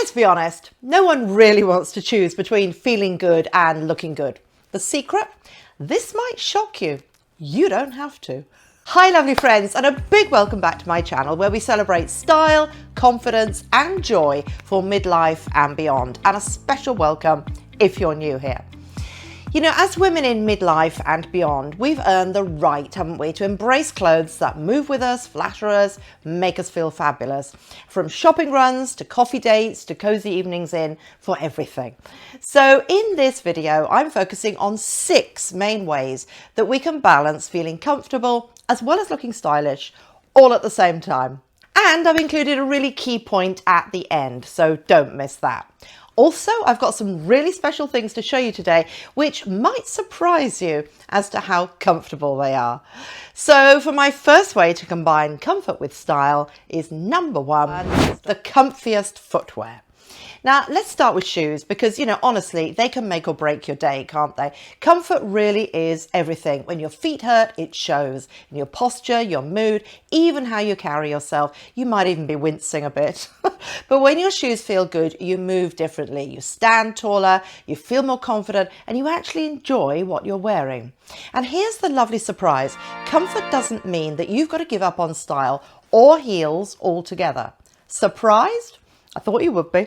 Let's be honest, no one really wants to choose between feeling good and looking good. The secret? This might shock you. You don't have to. Hi lovely friends, and a big welcome back to my channel where we celebrate style, confidence and joy for midlife and beyond, and a special welcome if you're new here. You know, as women in midlife and beyond, we've earned the right, haven't we, to embrace clothes that move with us, flatter us, make us feel fabulous. From shopping runs to coffee dates to cozy evenings in, for everything. So in this video, I'm focusing on 6 main ways that we can balance feeling comfortable as well as looking stylish all at the same time. And I've included a really key point at the end, so don't miss that. Also, I've got some really special things to show you today, which might surprise you as to how comfortable they are. So for my first way to combine comfort with style is number 1, the comfiest footwear. Now, let's start with shoes because, you know, honestly, they can make or break your day, can't they? Comfort really is everything. When your feet hurt, it shows in your posture, your mood, even how you carry yourself. You might even be wincing a bit. But when your shoes feel good, you move differently. You stand taller, you feel more confident, and you actually enjoy what you're wearing. And here's the lovely surprise. Comfort doesn't mean that you've got to give up on style or heels altogether. Surprised? I thought you would be.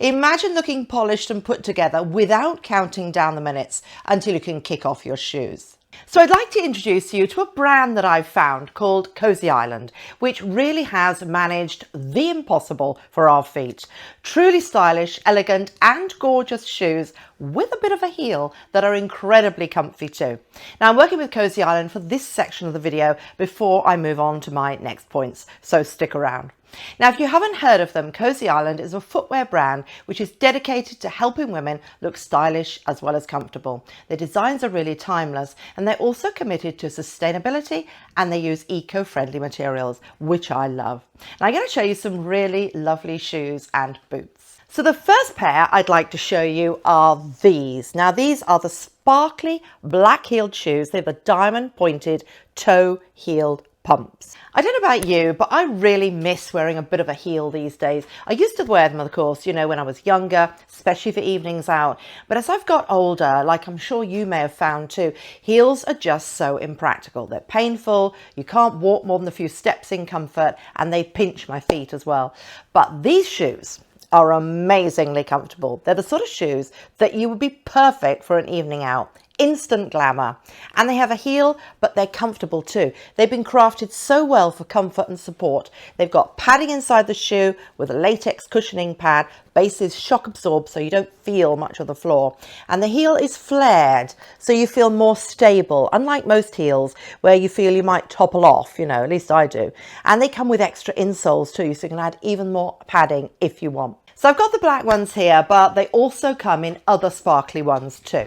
Imagine looking polished and put together without counting down the minutes until you can kick off your shoes. So I'd like to introduce you to a brand that I've found called COSY Island, which really has managed the impossible for our feet. Truly stylish, elegant and gorgeous shoes with a bit of a heel that are incredibly comfy too. Now I'm working with COSY Island for this section of the video before I move on to my next points, so stick around. Now, if you haven't heard of them, COSY Island is a footwear brand which is dedicated to helping women look stylish as well as comfortable. Their designs are really timeless, and they're also committed to sustainability, and they use eco-friendly materials, which I love. And I'm going to show you some really lovely shoes and boots. So the first pair I'd like to show you are these. Now, these are the sparkly black-heeled shoes. They're the diamond-pointed toe-heeled pumps. I don't know about you, but I really miss wearing a bit of a heel these days. I used to wear them, of course, you know, when I was younger, especially for evenings out. But as I've got older, like I'm sure you may have found too, heels are just so impractical. They're painful, you can't walk more than a few steps in comfort, and they pinch my feet as well. But these shoes are amazingly comfortable. They're the sort of shoes that you would be perfect for an evening out. Instant glamour, and they have a heel, but they're comfortable too. They've been crafted so well for comfort and support. They've got padding inside the shoe with a latex cushioning pad. Base is shock absorbed so you don't feel much of the floor, and the heel is flared so you feel more stable, unlike most heels where you feel you might topple off, you know, at least I do. And they come with extra insoles too, so you can add even more padding if you want. So I've got the black ones here, but they also come in other sparkly ones too.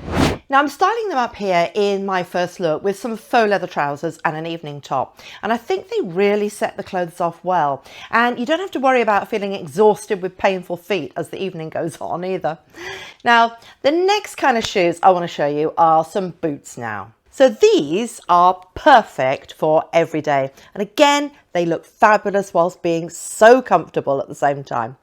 Now I'm styling them up here in my first look with some faux leather trousers and an evening top. And I think they really set the clothes off well. And you don't have to worry about feeling exhausted with painful feet as the evening goes on either. Now, the next kind of shoes I want to show you are some boots now. So these are perfect for every day. And again, they look fabulous whilst being so comfortable at the same time.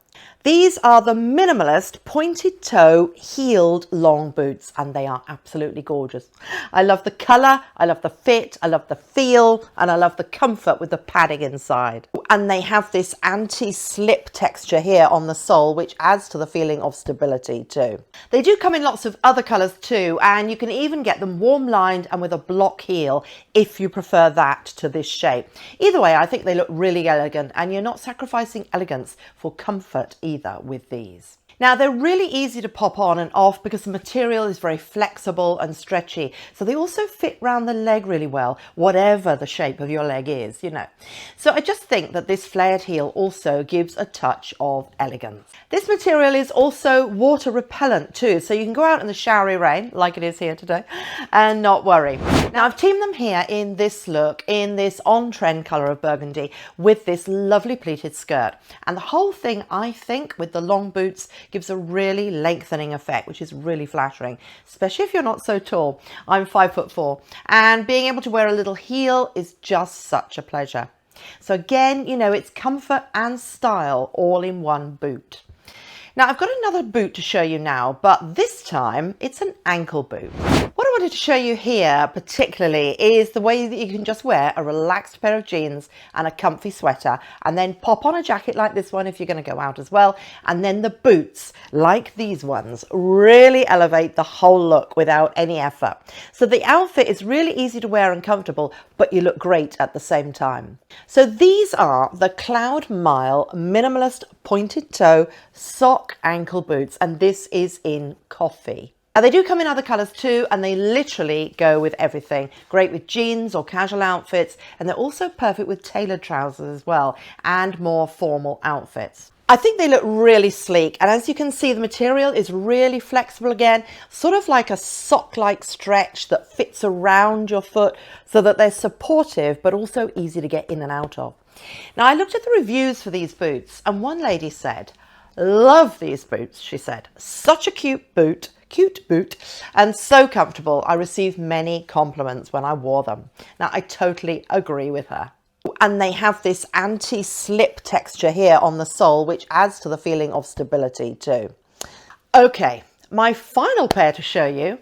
These are the Minimalist pointed toe heeled long boots, and they are absolutely gorgeous. I love the colour, I love the fit, I love the feel, and I love the comfort with the padding inside. And they have this anti-slip texture here on the sole, which adds to the feeling of stability too. They do come in lots of other colours too, and you can even get them warm lined and with a block heel if you prefer that to this shape. Either way, I think they look really elegant, and you're not sacrificing elegance for comfort either with these. Now they're really easy to pop on and off because the material is very flexible and stretchy. So they also fit round the leg really well, whatever the shape of your leg is, you know. So I just think that this flared heel also gives a touch of elegance. This material is also water repellent too, so you can go out in the showery rain, like it is here today, and not worry. Now I've teamed them here in this look, in this on-trend colour of burgundy, with this lovely pleated skirt. And the whole thing, I think, with the long boots, gives a really lengthening effect, which is really flattering, especially if you're not so tall. I'm 5'4", and being able to wear a little heel is just such a pleasure. So again, you know, it's comfort and style all in one boot. Now I've got another boot to show you now, but this time it's an ankle boot. What I wanted to show you here particularly is the way that you can just wear a relaxed pair of jeans and a comfy sweater and then pop on a jacket like this one if you're going to go out as well. And then the boots, like these ones, really elevate the whole look without any effort. So the outfit is really easy to wear and comfortable, but you look great at the same time. So these are the CloudMile Minimalist pointed toe sock ankle boots, and this is in coffee. Now they do come in other colours too, and they literally go with everything. Great with jeans or casual outfits, and they're also perfect with tailored trousers as well, and more formal outfits. I think they look really sleek, and as you can see, the material is really flexible again, sort of like a sock-like stretch that fits around your foot so that they're supportive but also easy to get in and out of. Now I looked at the reviews for these boots, and one lady said, "Love these boots," she said. "Such a cute boot and so comfortable. I received many compliments when I wore them." Now I totally agree with her. And they have this anti-slip texture here on the sole, which adds to the feeling of stability too. Okay, my final pair to show you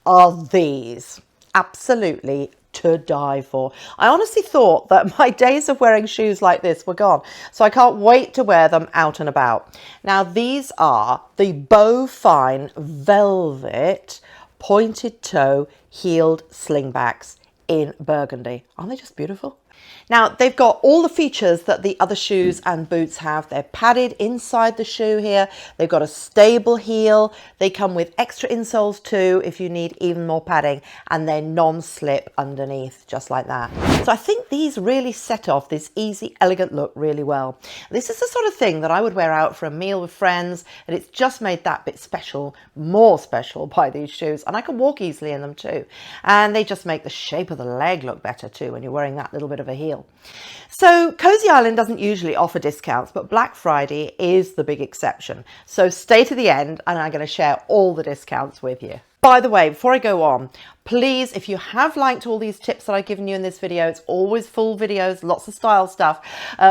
are these. Absolutely to die for. I honestly thought that my days of wearing shoes like this were gone, so I can't wait to wear them out and about. Now these are the Bowfine velvet pointed toe heeled slingbacks in Burgundy. Aren't they just beautiful? Now they've got all the features that the other shoes and boots have. They're padded inside the shoe here. They've got a stable heel. They come with extra insoles too if you need even more padding, and they're non-slip underneath, just like that. So I think these really set off this easy, elegant look really well. This is the sort of thing that I would wear out for a meal with friends, and it's just made that bit special, more special by these shoes. And I can walk easily in them too. And they just make the shape of the leg look better too when you're wearing that little bit of a heel. So Cozy Island doesn't usually offer discounts, but Black Friday is the big exception. So stay to the end and I'm going to share all the discounts with you. By the way, before I go on, please, if you have liked all these tips that I've given you in this video, it's always full videos, lots of style stuff,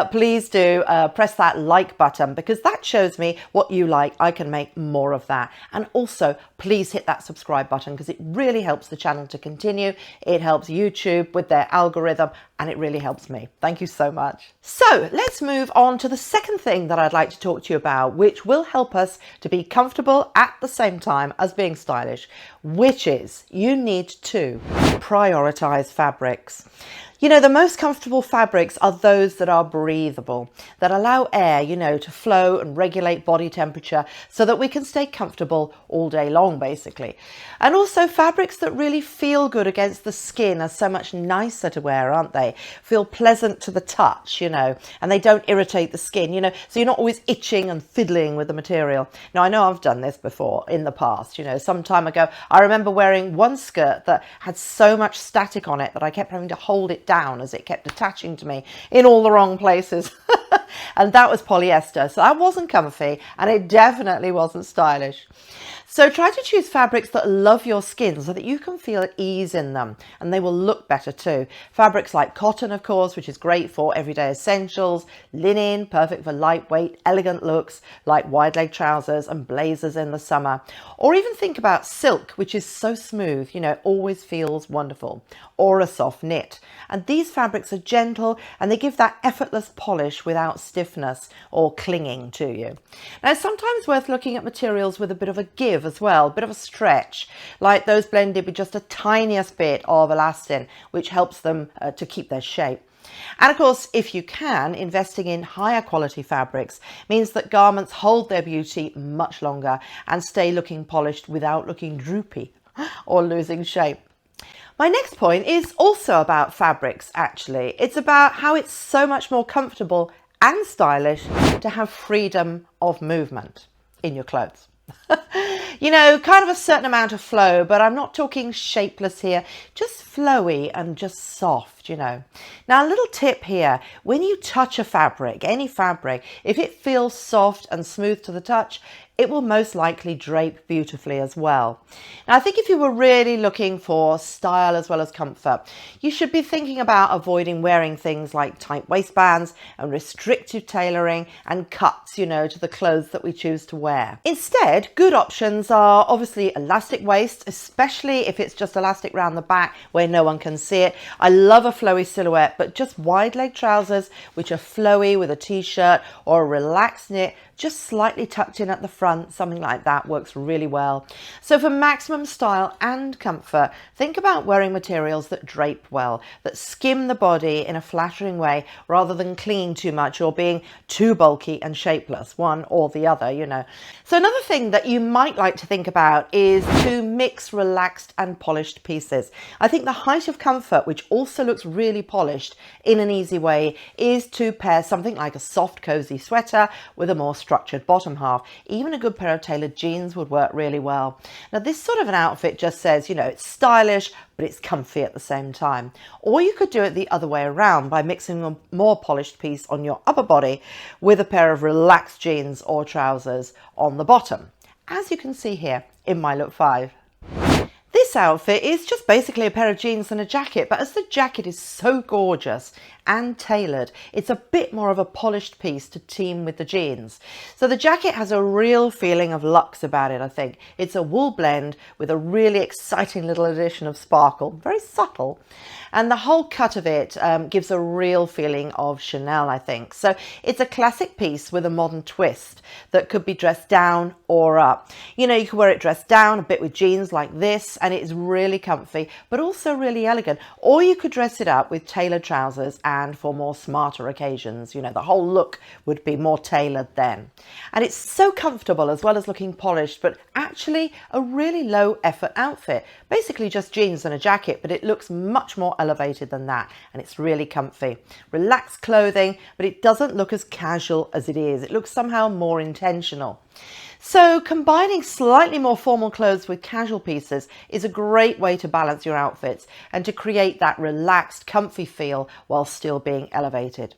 please do press that like button, because that shows me what you like. I can make more of that. And also, please hit that subscribe button, because it really helps the channel to continue. It helps YouTube with their algorithm, and it really helps me. Thank you so much. So let's move on to the second thing that I'd like to talk to you about, which will help us to be comfortable at the same time as being stylish, which is you need to prioritize fabrics. You know, the most comfortable fabrics are those that are breathable, that allow air, you know, to flow and regulate body temperature so that we can stay comfortable all day long, basically. And also fabrics that really feel good against the skin are so much nicer to wear, aren't they? Feel pleasant to the touch, you know, and they don't irritate the skin, you know, so you're not always itching and fiddling with the material. Now, I know I've done this before in the past, you know, some time ago. I remember wearing one skirt that had so much static on it that I kept having to hold it down as it kept attaching to me in all the wrong places. And that was polyester, so that wasn't comfy, and it definitely wasn't stylish. So try to choose fabrics that love your skin so that you can feel at ease in them, and they will look better too. Fabrics like cotton, of course, which is great for everyday essentials, linen, perfect for lightweight, elegant looks like wide leg trousers and blazers in the summer. Or even think about silk, which is so smooth, you know, always feels wonderful. Or a soft knit. And these fabrics are gentle and they give that effortless polish without stiffness or clinging to you. Now, it's sometimes worth looking at materials with a bit of a give as well, a bit of a stretch, like those blended with just a tiniest bit of elastin, which helps them to keep their shape. And of course, if you can, investing in higher quality fabrics means that garments hold their beauty much longer and stay looking polished without looking droopy or losing shape. My next point is also about fabrics, actually. It's about how it's so much more comfortable and stylish to have freedom of movement in your clothes. You know, kind of a certain amount of flow, but I'm not talking shapeless here, just flowy and just soft. soft, you know. Now, a little tip here, when you touch a fabric, any fabric, if it feels soft and smooth to the touch, it will most likely drape beautifully as well. Now, I think if you were really looking for style as well as comfort, you should be thinking about avoiding wearing things like tight waistbands and restrictive tailoring and cuts, you know, to the clothes that we choose to wear. Instead, good options are obviously elastic waist, especially if it's just elastic around the back where no one can see it. I love a flowy silhouette, but just wide leg trousers, which are flowy with a t-shirt or a relaxed knit, just slightly tucked in at the front, something like that works really well. So for maximum style and comfort, think about wearing materials that drape well, that skim the body in a flattering way rather than clinging too much or being too bulky and shapeless, one or the other, you know. So another thing that you might like to think about is to mix relaxed and polished pieces. I think the height of comfort, which also looks really polished in an easy way, is to pair something like a soft cozy sweater with a more structured bottom half. Even a good pair of tailored jeans would work really well. Now, this sort of an outfit just says, you know, it's stylish, but it's comfy at the same time. Or you could do it the other way around by mixing a more polished piece on your upper body with a pair of relaxed jeans or trousers on the bottom, as you can see here in my look 5. This outfit is just basically a pair of jeans and a jacket, but as the jacket is so gorgeous and tailored, it's a bit more of a polished piece to team with the jeans. So the jacket has a real feeling of luxe about it, I think. It's a wool blend with a really exciting little addition of sparkle, very subtle. And the whole cut of it gives a real feeling of Chanel, I think. So it's a classic piece with a modern twist that could be dressed down or up. You know, you can wear it dressed down a bit with jeans like this, and it's really comfy, but also really elegant. Or you could dress it up with tailored trousers and for more smarter occasions. You know, the whole look would be more tailored then. And it's so comfortable as well as looking polished, but actually a really low effort outfit. Basically just jeans and a jacket, but it looks much more elevated than that, and it's really comfy. Relaxed clothing, but it doesn't look as casual as it is. It looks somehow more intentional. So combining slightly more formal clothes with casual pieces is a great way to balance your outfits and to create that relaxed, comfy feel while still being elevated.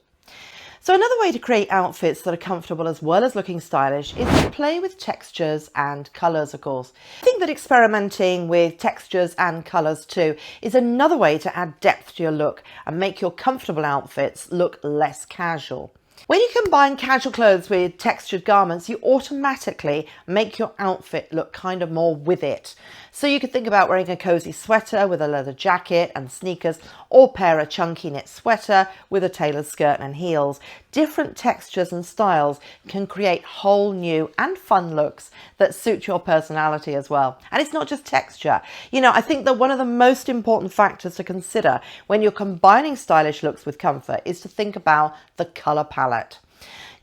So another way to create outfits that are comfortable as well as looking stylish is to play with textures and colours, of course. I think that experimenting with textures and colours too is another way to add depth to your look and make your comfortable outfits look less casual. When you combine casual clothes with textured garments, you automatically make your outfit look kind of more with it. So you could think about wearing a cozy sweater with a leather jacket and sneakers, or pair a chunky knit sweater with a tailored skirt and heels. Different textures and styles can create whole new and fun looks that suit your personality as well. And it's not just texture. You know, I think that one of the most important factors to consider when you're combining stylish looks with comfort is to think about the color palette.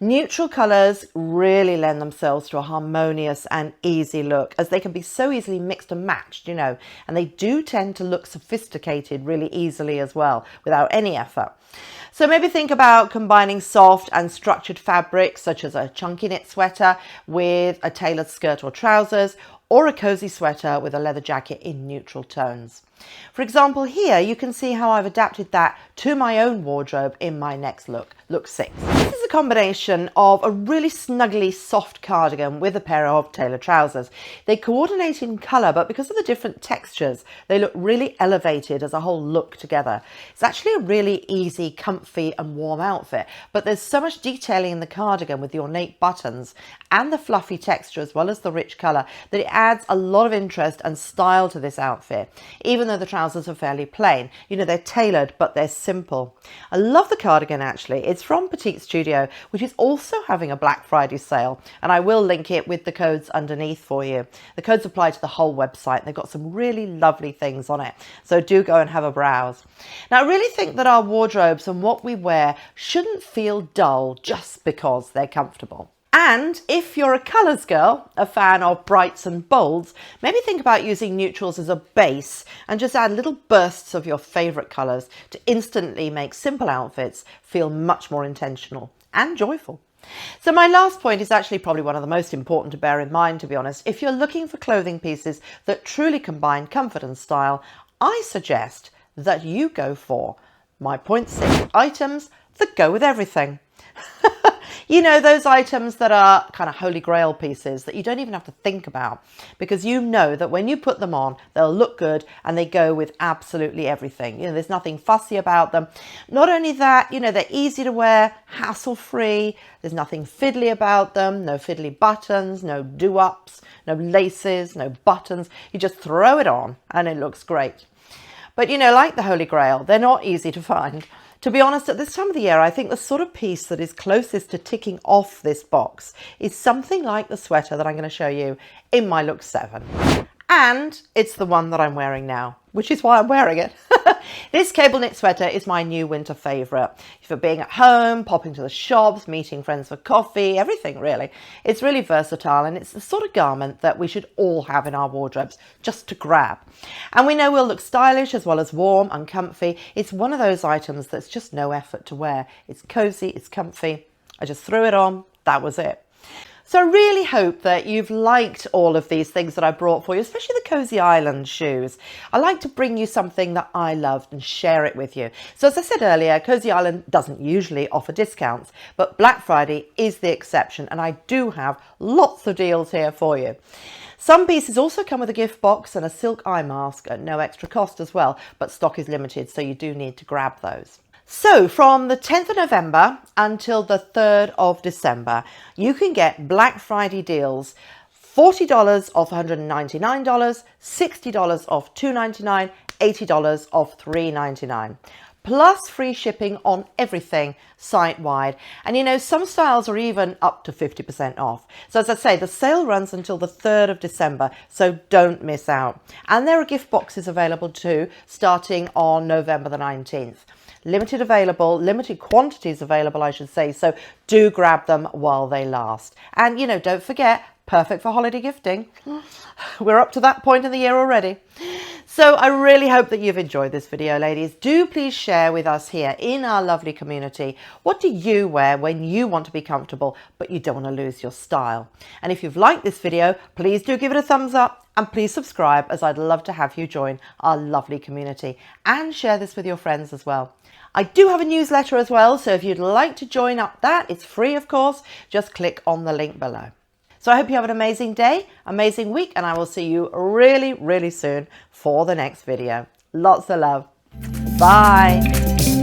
Neutral colours really lend themselves to a harmonious and easy look, as they can be so easily mixed and matched, you know, and they do tend to look sophisticated really easily as well, without any effort. So maybe think about combining soft and structured fabrics, such as a chunky knit sweater with a tailored skirt or trousers, or a cozy sweater with a leather jacket in neutral tones. For example, here you can see how I've adapted that to my own wardrobe in my next look, look 6. This is a combination of a really snuggly soft cardigan with a pair of tailored trousers. They coordinate in colour, but because of the different textures, they look really elevated as a whole look together. It's actually a really easy, comfy and warm outfit, but there's so much detailing in the cardigan with the ornate buttons and the fluffy texture as well as the rich colour that it adds a lot of interest and style to this outfit, even though the trousers are fairly plain. You know, they're tailored, but they're simple. I love the cardigan actually. It's from Petite Studio, which is also having a Black Friday sale, and I will link it with the codes underneath for you. The codes apply to the whole website. They've got some really lovely things on it, so do go and have a browse. Now, I really think that our wardrobes and what we wear shouldn't feel dull just because they're comfortable. And if you're a colours girl, a fan of brights and bolds, maybe think about using neutrals as a base and just add little bursts of your favourite colours to instantly make simple outfits feel much more intentional and joyful. So my last point is actually probably one of the most important to bear in mind, to be honest. If you're looking for clothing pieces that truly combine comfort and style, I suggest that you go for my point 6, items that go with everything. You know, those items that are kind of holy grail pieces that you don't even have to think about, because you know that when you put them on, they'll look good and they go with absolutely everything. You know, there's nothing fussy about them. Not only that, you know, they're easy to wear, hassle-free. There's nothing fiddly about them, no fiddly buttons, no do-ups, no laces, no buttons. You just throw it on and it looks great. But, you know, like the Holy Grail, they're not easy to find. To be honest, at this time of the year, I think the sort of piece that is closest to ticking off this box is something like the sweater that I'm going to show you in my look 7. And it's the one that I'm wearing now, which is why I'm wearing it. This cable knit sweater is my new winter favourite. For being at home, popping to the shops, meeting friends for coffee, everything really. It's really versatile and it's the sort of garment that we should all have in our wardrobes just to grab. And we know we'll look stylish as well as warm and comfy. It's one of those items that's just no effort to wear. It's cosy, it's comfy. I just threw it on, that was it. So I really hope that you've liked all of these things that I brought for you, especially the Cozy Island shoes. I like to bring you something that I loved and share it with you. So as I said earlier, Cozy Island doesn't usually offer discounts, but Black Friday is the exception, and I do have lots of deals here for you. Some pieces also come with a gift box and a silk eye mask at no extra cost as well, but stock is limited, so you do need to grab those. So from the 10th of November until the 3rd of December, you can get Black Friday deals, $40 off $199, $60 off $299, $80 off $399. Plus free shipping on everything site-wide. And you know, some styles are even up to 50% off. So as I say, the sale runs until the 3rd of December, so don't miss out. And there are gift boxes available too, starting on November the 19th. Limited quantities available, I should say, so do grab them while they last. And, you know, don't forget, perfect for holiday gifting. We're up to that point in the year already. So I really hope that you've enjoyed this video, ladies. Do please share with us here in our lovely community, what do you wear when you want to be comfortable, but you don't want to lose your style? And if you've liked this video, please do give it a thumbs up and please subscribe, as I'd love to have you join our lovely community, and share this with your friends as well. I do have a newsletter as well, so if you'd like to join up that, it's free of course, just click on the link below. So I hope you have an amazing day, amazing week, and I will see you really, really soon for the next video. Lots of love. Bye.